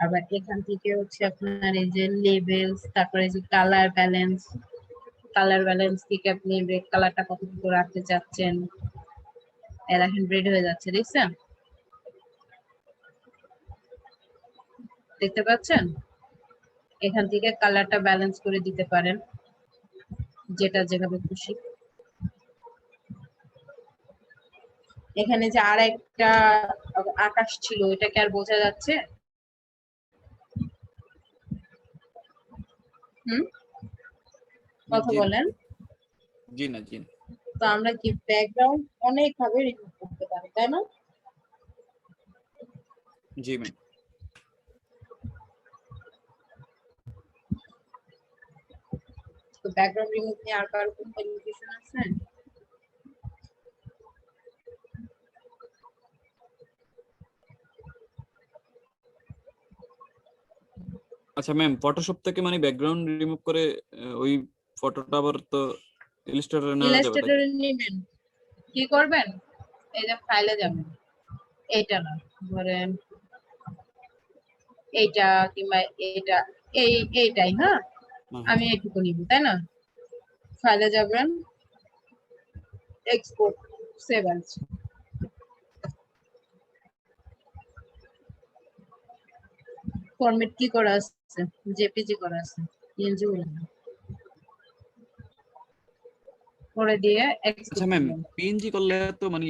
আবার এখান থেকে হচ্ছে আপনার এই যে লেভেলস, তারপরে যে কালার ব্যালেন্স থেকে আপনি রেড কালারটা কতটুকু রাখতে চাচ্ছেন, দেখেন রেড হয়ে যাচ্ছে, দেখছেন? দেখতে পাচ্ছেন? এখান থেকে কালারটা ব্যালেন্স করে দিতে পারেন যেটা যেভাবে খুশি। এখানে যে আর একটা আকাশ ছিল, এটাকে আর বোঝা যাচ্ছে? হুম, কথা জি না, বলেন। জি না, জি না। তো আমরা কি ব্যাকগ্রাউন্ড অনেক ভাবে রিমুভ করতে পারি, তাই না? জি ম্যাম। তো ব্যাকগ্রাউন্ড রিমুভ নিয়ে আর কারো কোনো কোয়ালিফিকেশন আছে? আচ্ছা ম্যাম, ফটোশপ থেকে মানে ব্যাকগ্রাউন্ড রিমুভ করে ওই ফটোটা আবার তো ইলাস্ট্রেটরে নেওয়া যাবে, তাই তো? ইলাস্ট্রেটরে নেবেন, কি করবেন, এই যে ফাইলে যাবেন, এইটা না, ধরেন এইটা কিংবা এইটা, এইটাই, হ্যাঁ হ্যাঁ, আমি এইটুকু নিব, তাই না? ফাইলে যাবেন, এক্সপোর্ট, সেভ অ্যাজ, ফরম্যাট কি করা আছে, জেপিজি করা আছে, পিএনজি করে দিয়ে আচ্ছা এক্সপোর্ট ম্যাম, করবেন। পিএনজি করলে তো মানে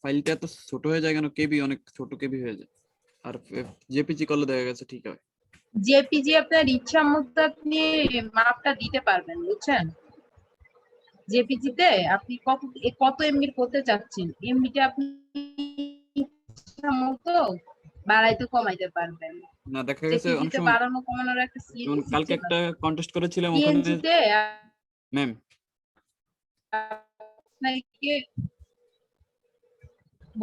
ফাইলটা তো ছোট হয়ে যায় কেন? কেবি অনেক ছোট কেবি হয়ে যায়, আর জেপিজি করলে দেখা গেছে ঠিক হয়। জেপিজি আপনার ইচ্ছা মতো আপনি মাপটা দিতে পারবেন, বুঝছেন? জেপিজি তে আপনি কত এমবি করতে চাচ্ছেন, এমবিটা আপনি ইচ্ছা মতো বাড়াইতে কমাইতে পারবেন। না, দেখা গেছে জেপিজি অনেক তে সময়, বাড়ানো কমানোর একটা যেমন কালকে সিস্টেম একটা আছে। কন্টেস্ট করেছিলাম ওখানে পিএনজি তে ম্যাম, আপনাকে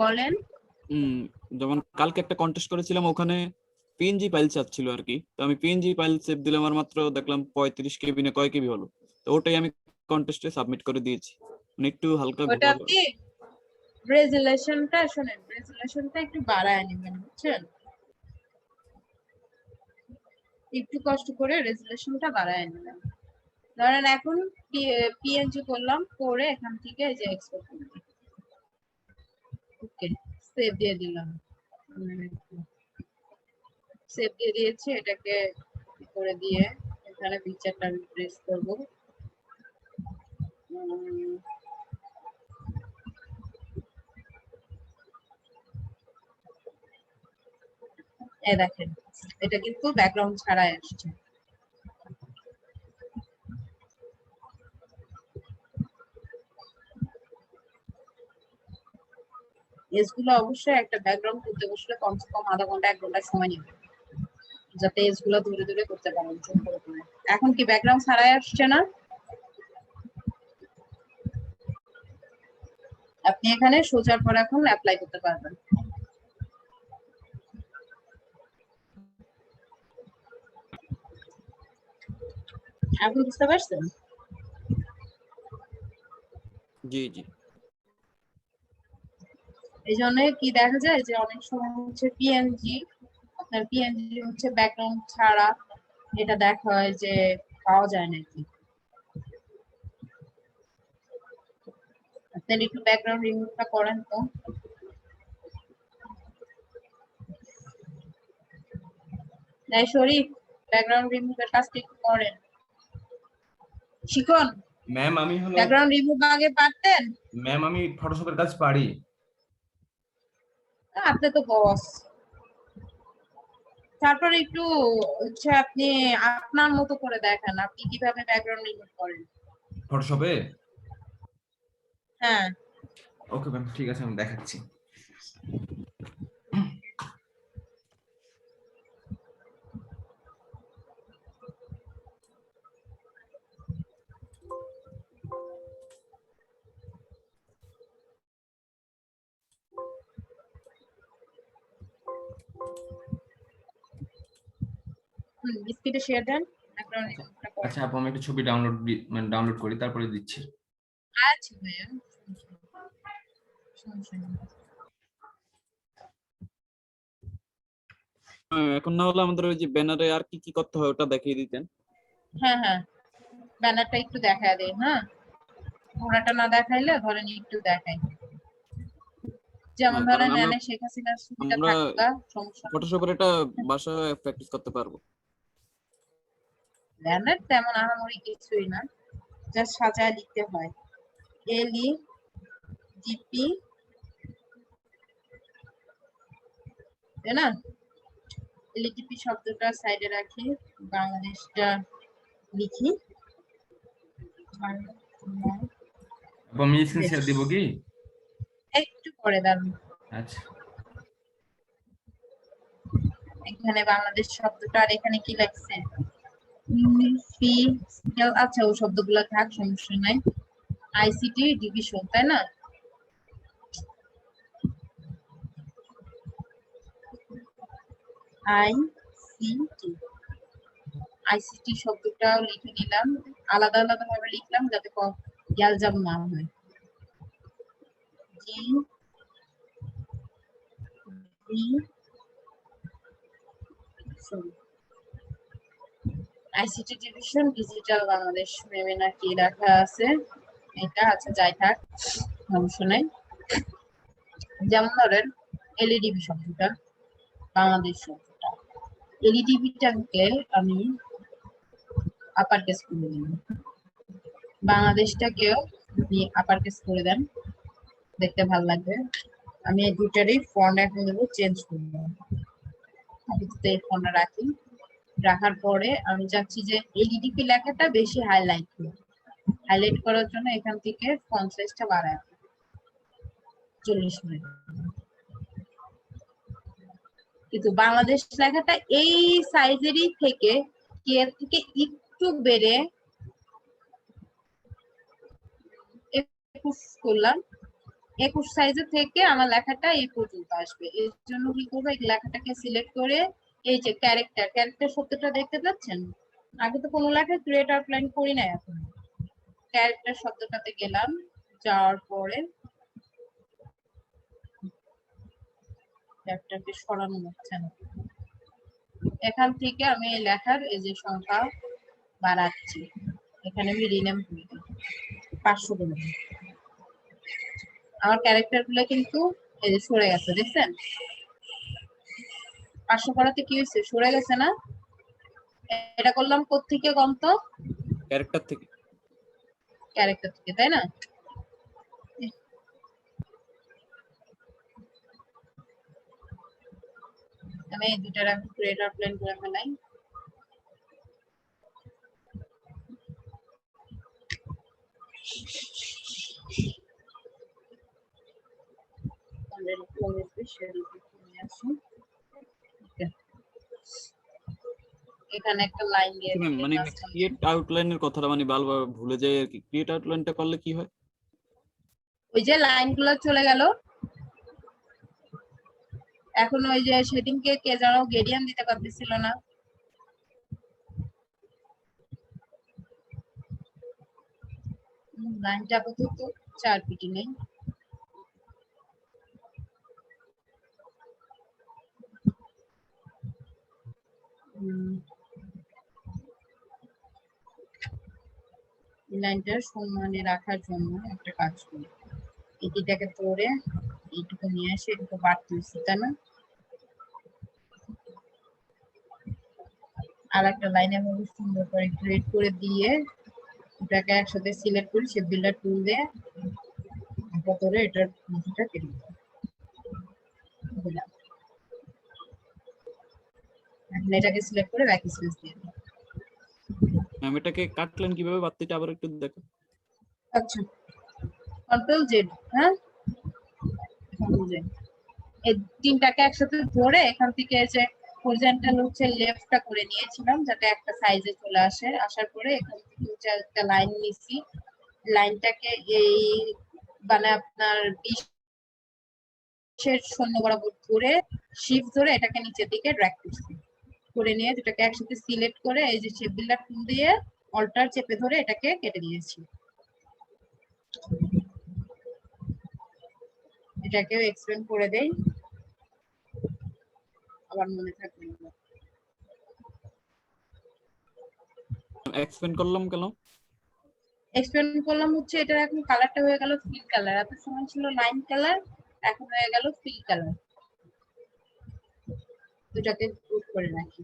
বলেন, যেমন কালকে একটা কন্টেস্ট করেছিলাম ওখানে পিএনজি ফাইল চাচ্ছিল আর কি। তো আমি পিএনজি ফাইল সেভ দিলাম, আর মাত্র দেখলাম 35 কেবি না কয় কেবি হলো। তো ওটাই আমি কন্টেস্টে সাবমিট করে দিয়েছি, মানে একটু হালকা ওটা ঘোরা। আপনি রেজুলেশনটা শুনেন, রেজুলেশনটা একটু বাড়ায় নেবেন, বুঝছেন? একটু কষ্ট করে রেজুলেশনটা বাড়ায় নেবেন। ধরেন এখন পিএনজি করলাম, করে এখান থেকে এই যে এক্সপোর্ট করলাম, ওকে, সেভ দিয়ে দিলাম, সেভ দিয়ে দিয়েছি, এটাকে করে দিয়ে এখানে পিকচারটা রিপ্লেস করব। এই দেখেন, এটা কিন্তু ব্যাকগ্রাউন্ড ছাড়াই আসছে। এজগুলো অবশ্যই একটা ব্যাকগ্রাউন্ড করতে বসলে কমসে কম আধা ঘন্টা 1 ঘন্টা সময় নেবে, যাতে এজগুলো দূরে দূরে করতে পারেন, জুম করে করে। এখন কি ব্যাকগ্রাউন্ড ছাড়াই আসছে না? আপনি এখানে সোজার পর এখন অ্যাপ্লাই করতে পারবেন। এখন বুঝতে পারছেন? জি জি। এই জন্য কি দেখা যায় যে অনেক সময় হচ্ছে পিএনজি, আপনার পিএনজি হচ্ছে ব্যাকগ্রাউন্ড ছাড়া এটা দেখা হয় যে পাওয়া যায় নাকি। আপনি একটু ব্যাকগ্রাউন্ড রিমুভটা করেন তো। নাই শরীফ, ব্যাকগ্রাউন্ড রিমুভের কাজটা একটু করেন। শিখুন। ম্যাম আমি হলো ব্যাকগ্রাউন্ড রিমুভ আগে পারতেন? ম্যাম আমি ফটোশপের কাজ পারি। আপনি তো বস। তারপরে একটু হচ্ছে আপনি আপনার মতো করে দেখান, আপনি কিভাবে ব্যাকগ্রাউন্ড রিমুভ করেন। ফটোশপে হ্যাঁ, ওকে ম্যাম, ঠিক আছে আমি দেখাচ্ছি। স্ক্রিনে শেয়ার দেন, ব্যাকগ্রাউন্ড রিমুভটা করেন। আচ্ছা আপু, আমি একটা ছবি ডাউনলোড করি, তারপরে দিচ্ছি। আচ্ছা ভাইয়া, সমস্যা নেই। এখন না হলে আমাদের ওই যে ব্যানারে আর কি কি করতে হয় ওটা দেখিয়ে দিতেন। হ্যাঁ হ্যাঁ, ব্যানারটা একটু দেখা দেয়, হ্যাঁ পুরাটা না দেখাইলে ধরেন একটু দেখাই, যেমন কারণ ধরেন আমরা এনে শেখ হাসিনার ছবিটা আমরা থাকবা, সমস্যা নেই। ফটোশপের এটা বাসায় প্র্যাকটিস করতে পারবো। ব্যানার তেমন আহামরি কিছুই না, জাস্ট সাজায় লিখতে হয়, এলই জিপি, তাই না? এলইডিপি শব্দটা সাইডে রাখি, বাংলাদেশটা লিখি, আপু আমি স্ক্রিন শেয়ার দিব কি? একটু পরে দাঁড়ান। আচ্ছা এখানে বাংলাদেশ শব্দটা, আর এখানে কি লাগছে, ফি, আচ্ছা ও শব্দগুলো থাক, সমস্যা নাই। আইসিটি ডিভিশন, তাই না? আইসিটি আইসিটি শব্দটাও লিখে নিলাম, আলাদা আলাদা ভাবে লিখলাম যাতে গ্যালজাম না হয়। জি আইসিটি ডিভিশন ডিজিটাল বাংলাদেশ মেমে নাকি রাখা আছে এটা, আচ্ছা যাই থাক, সমস্যা নাই। যেমন ধরেন এলইডিবি শব্দটা, বাংলাদেশ শব্দটা, এলইডিবিটাকে আমি আপার কেস করে দিলাম, বাংলাদেশটাকেও আপনি আপার কেস করে দেন, দেখতে ভালো লাগবে। আমি এই দুটারই ফন্ট এখন দেবো চেঞ্জ করবো, আমি এই ফন্টটা রাখি। রাখার পরে আমি চাচ্ছি যে এলইডিপি লেখাটা বেশি হাইলাইট করব, হাইলাইট করার জন্য এখান থেকে ফন্ট সাইজটা বাড়ায় 40 মিনিট। কিন্তু বাংলাদেশ লেখাটা এই সাইজেরই থেকে কে থেকে একটু বেড়ে 21 করলাম, 21 সাইজের থেকে আমার লেখাটা এই পর্যন্ত আসবে। এর জন্য কি করবো, এই লেখাটাকে সিলেক্ট করে এই যে ক্যারেক্টার শব্দটা দেখতে পাচ্ছেন, আগে তো কোনো লেখায় ক্রিয়েট আউটলাইন করি না, এখন ক্যারেক্টার শব্দটাতে গেলাম, যাওয়ার পরে ক্যারেক্টারকে সরানো হচ্ছে না, এখান থেকে আমি এই লেখার এই যে সংখ্যা বাড়াচ্ছি, এখানে আমি রিনেম করে দিই 500 করে। আমার ক্যারেক্টার গুলো কিন্তু এই যে সরে গেছে, দেখছেন 500 করাতে কি হয়েছে, সরে গেছে না? এটা করলাম কোত্থেকে গন্ত, ক্যারেক্টার থেকে। ক্যারেক্টার থেকে, তাই না? আমি এই দুটার আমি ক্রিয়েট আউটলাইন করে ফেলাই। এখানে একটা লাইন দিয়ে ম্যাম মানে ক্রিয়েট আউটলাইনের কথাটা মানে বারবার ভুলে যাই আর কি, ক্রিয়েট আউটলাইনটা করলে কি হয়? ওই যে লাইনগুলো চলে গেল, এখন ওই যে সেটিংকে কে যেন গ্রেডিয়েন্ট দিতে পারতেছিল না, লাইনটা আপাতত 4 পিটি নেই। লাইনটা সম্মানে রাখার জন্য একটা কাজ করি, এটিটাকে ধরে এইটুকু নিয়ে আসে, এটুকু বাড়তে হচ্ছে, তাই না? আর একটা লাইন এভাবে সুন্দর করে ক্রিয়েট করে দিয়ে এটাকে একসাথে সিলেক্ট করি, শেপ বিল্ডার টুল দিয়ে ধরে এটার মাথাটা কেটে দিলাম। এখন এটাকে সিলেক্ট করে ব্যাক স্পেস দিয়ে দিই। ম্যাম এটাকে কাটলেন কিভাবে, বাতিটা আবার একটু দেখো। আচ্ছা, কন্ট্রোল জেড, হ্যাঁ কন্ট্রোল জেড, এই তিনটাকে একসাথে ধরে এখান থেকে যে হরিজন্টাল হচ্ছে লেফটটা করে নিয়েছিলাম যাতে একটা সাইজে চলে আসে, আসার পরে এখান থেকে হচ্ছে একটা লাইন নিছি, লাইনটাকে এই মানে আপনার 20 শূন্য বরাবর ধরে শিফট ধরে এটাকে নিচের দিকে ড্র্যাগ করছি, করে নিয়ে দুটাকে একসাথে সিলেক্ট করে এই যে শেপ বিল্ডার টুল দিয়ে অল্টার চেপে ধরে এটাকে কেটে দিয়েছি। এটাকেও এক্সপ্লেন করে দেই, আবার মনে থাকবে না। এক্সপ্লেন করলাম কেন? এক্সপ্লেন করলাম হচ্ছে এটা এখন কালারটা হয়ে গেল ফিল কালার, এত সময় ছিল লাইন কালার, এখন হয়ে গেল ফিল কালার। দুটাকে গ্রুপ করে রাখি,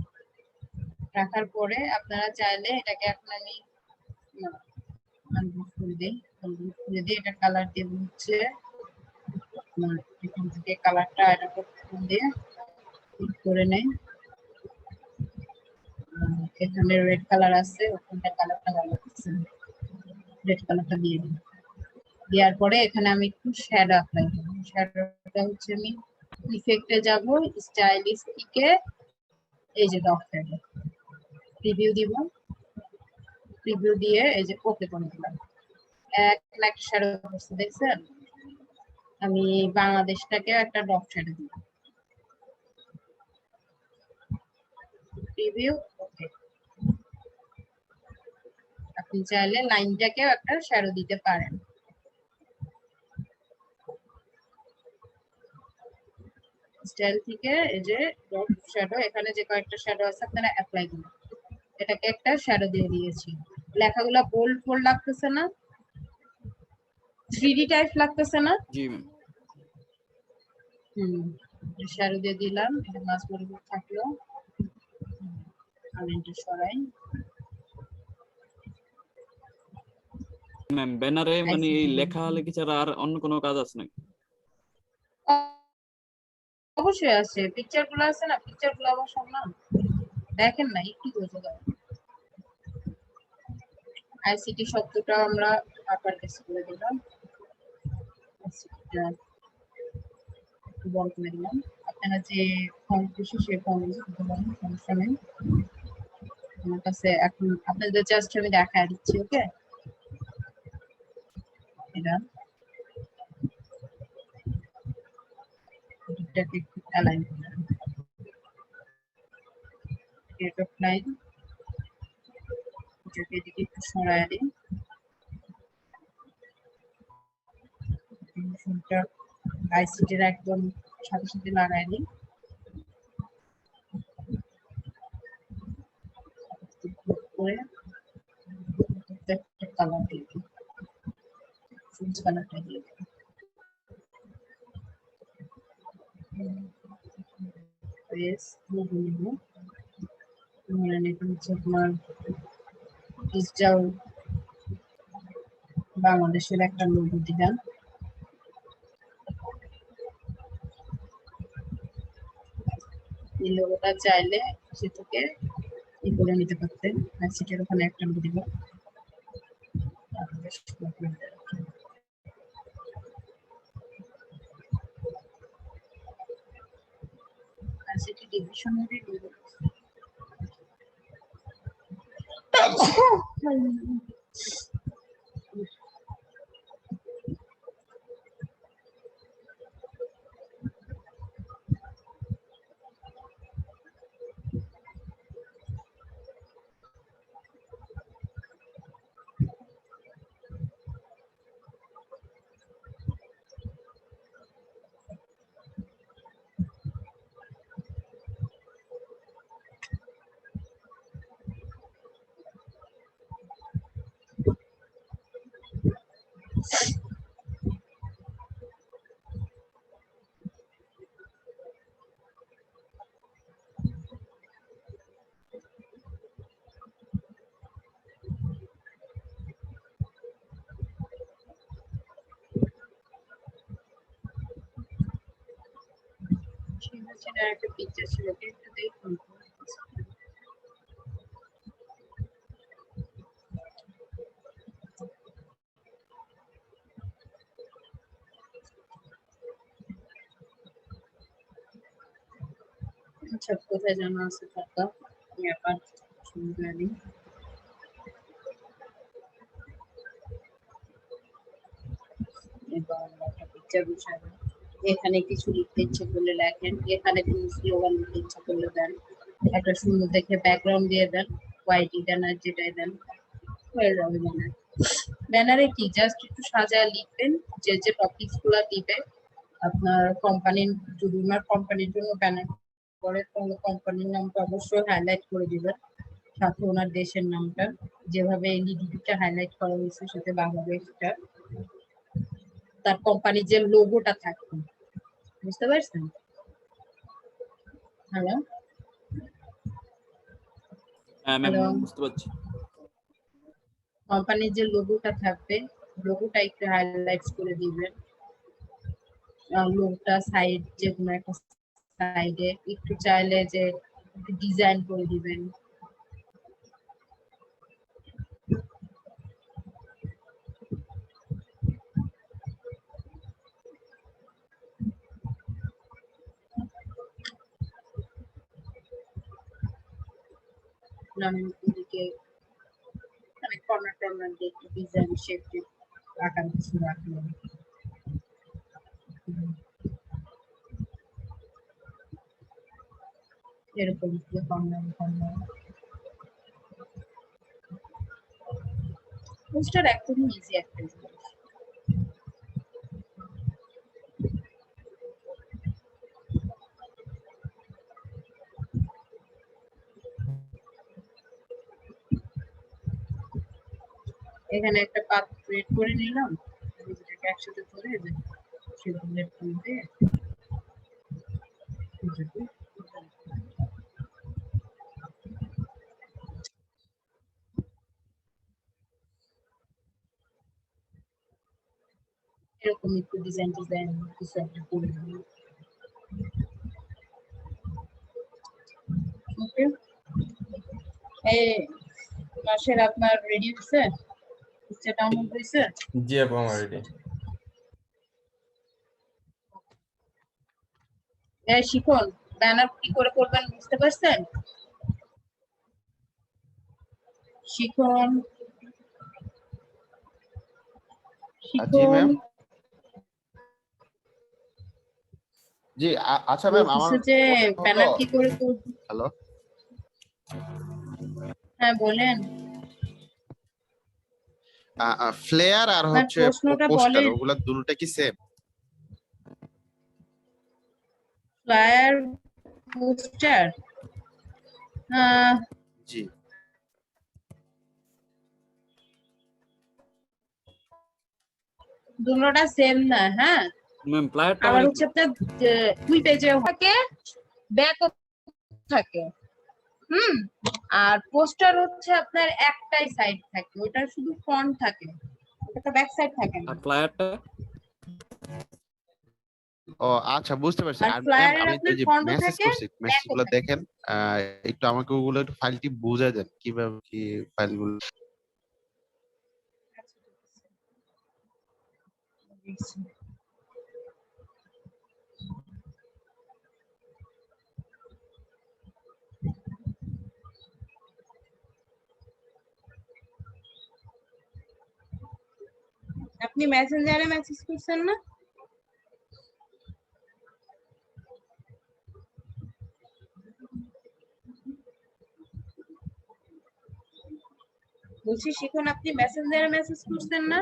রাখার পরে আপনারা চাইলে এটাকে এখন আমি আনগ্রুপ করে দিই, আনগ্রুপ করে দিয়ে এটা কালার দেব হচ্ছে এখান থেকে কালারটা এটা দিয়ে করে নেই, এখানে রেড কালার আছে, ওখানটা কালারটা ভালো আছে, রেড কালারটা দিয়ে দিই। দেওয়ার পরে এখানে আমি একটু শ্যাডো অ্যাপ্লাই করব, শ্যাডোটা হচ্ছে আমি ইফেক্টে যাব, স্টাইলিস্টিকে এই যে ডট শ্যাডো প্রিভিউ দিব, প্রিভিউ দিয়ে এই যে ওকে করে দিলাম, এক লাইক শ্যাডো করতে দেখছেন। আমি বাংলাদেশটাকে একটা ডট শ্যাডো দিব, প্রিভিউ ওকে, আপনি চাইলে লাইনটাকেও একটা শ্যাডো দিতে পারেন। স্টাইল থেকে এই যে ডট শ্যাডো, এখানে যে কয়েকটা শ্যাডো আছে আপনারা অ্যাপ্লাই দিন। এটাকে একটা শ্যাডো দিয়ে দিয়েছি। লেখাগুলো বোল্ড বোল্ড লাগতেছে না? 3D টাইপ লাগতেছে না? জি ম্যাম। শ্যাডো দিয়ে দিলাম, এটা মাঝ বরাবর থাকলো। আলাইনটা সরাই। ম্যাম ব্যানারে মানে এই লেখালেখি ছাড়া আর অন্য কোনো কাজ আছে নাকি? অবশ্যই আছে, পিকচার গুলো আছে না, পিকচার গুলো আবার সব না দেখেন না, একটু বোঝা যায়। আইসিটি শব্দটা আমরা আপার কেস করে দিলাম, আইসিটিটা বন্ধ করে দিলাম। আপনারা যে ফন্ট খুশি সেই ফন্ট ইউজ করতে পারেন, সমস্যা নেই। আমার কাছে এখন আপনাদের জাস্ট আমি দেখায় দিচ্ছি। ওকে, এটা এটাকে একটু অ্যালাইন করলাম, গেট অফ লাইন এটাকে এদিকে একটু সরায় দিই। ফোনটা আইসিটির একদম সাথে সাথে লাগাই দিই। করে একটা কালার দিয়ে দিই, সবুজ কালারটা দিয়ে দিই। বেশ লোগো নিব, এটা হচ্ছে আপনার ডিজিটাল বাংলাদেশের একটা লোগো দিলাম। এই লোগোটা চাইলে সেটাকে ই করে নিতে পারতেন, আর সেটার ওখানে একটা লোগো দিব। আর সেটি ডিভিশনারি লোগো। সেটার একটা পিকচার ছিল, একটু দেখুন। আচ্ছা, কোথায় জানা আছে টাকা, আমি আবার শুরু করে দিই। এবার একটা পিকচার বসাবো। এখানে কিছু লিখতে ইচ্ছে করলে লেখেন, এখানে কোনো স্লোগান লিখতে ইচ্ছে করলে দেন, একটা সুন্দর দেখে ব্যাকগ্রাউন্ড দিয়ে দেন, হোয়াইটই দেন আর যেটাই দেন হয়ে যাবে। ব্যানার, ব্যানারে কি জাস্ট একটু সাজায় লিখবেন যে যে টপিকস গুলা দিবে। আপনার কোম্পানির, যদি ওনার কোম্পানির জন্য ব্যানার করে তাহলে কোম্পানির নামটা অবশ্যই হাইলাইট করে দিবেন, সাথে ওনার দেশের নামটা যেভাবে এলইডিটা হাইলাইট করা হয়েছে সাথে বাংলাদেশটা, তার কোম্পানির যে লোগোটা থাকবে। বুঝতে পারছেন? হ্যালো হ্যাঁ ম্যাম, হ্যালো, বুঝতে পারছি। কোম্পানির যে লোগোটা থাকবে, লোগোটা একটু হাইলাইট করে দিবেন। লোগোটা সাইড, যে কোনো একটা সাইডে একটু চাইলে যে ডিজাইন করে দিবেন। এদিকে মানে কর্নার টর্নার দিয়ে একটু ডিজাইন শেপ আকার কিছু রাখলাম। এরকম কর্নার কর্নার পোস্টার একদমই ইজি একটা জিনিস। এখানে একটা পাথ ক্রিয়েট করে নিলাম, দুটোকে একসাথে ধরে সেগুলো তুলতে এরকম একটু ডিজাইন কিছু একটা করে দিলাম। ওকে, এই মাসের আপনার রেডি হয়েছে, পিকচার ডাউনলোড হয়েছে? জি আপু আমার রেডি। শিখুন ব্যানার কি করে করবেন বুঝতে পারছেন? শিখুন জি ম্যাম। শিখুন জি আচ্ছা ম্যাম, আমার বলতেছে যে ব্যানার কি করে করবেন। হ্যালো, হ্যাঁ বলেন, ফ্লেয়ার আর আপনার হচ্ছে প্রশ্নটা পোস্টার, বলেন। ওগুলা দুটোটা কি সেম? ফ্লায়ার, পোস্টার, জি দুটোটা সেম না। হ্যাঁ, ম্যাম প্লায়ারটা আবার মানে হচ্ছে আপনার দুই পেজে থাকে, ব্যাক থাকে। আর পোস্টার হচ্ছে আপনার একটাই সাইড থাকে, ওটা শুধু ফ্রন্ট থাকে, ওটা ব্যাক সাইড থাকে না। আর প্লায়ারটা ও আচ্ছা, বুঝতে পারছি। আর আর ম্যাম, ফ্লায়ারের আমি তো আপনার এই যে ফ্রন্টও মেসেজ থাকে, করছি, ব্যাকও মেসেজগুলো থাকে। দেখেন, একটু আমাকে ওগুলো একটু ফাইলটি বুঝাই দেন কিভাবে কি ফাইলগুলো। আপনি মেসেঞ্জারে মেসেজ করছেন না? বলছি শিখুন, আপনি মেসেঞ্জারে মেসেজ করছেন না?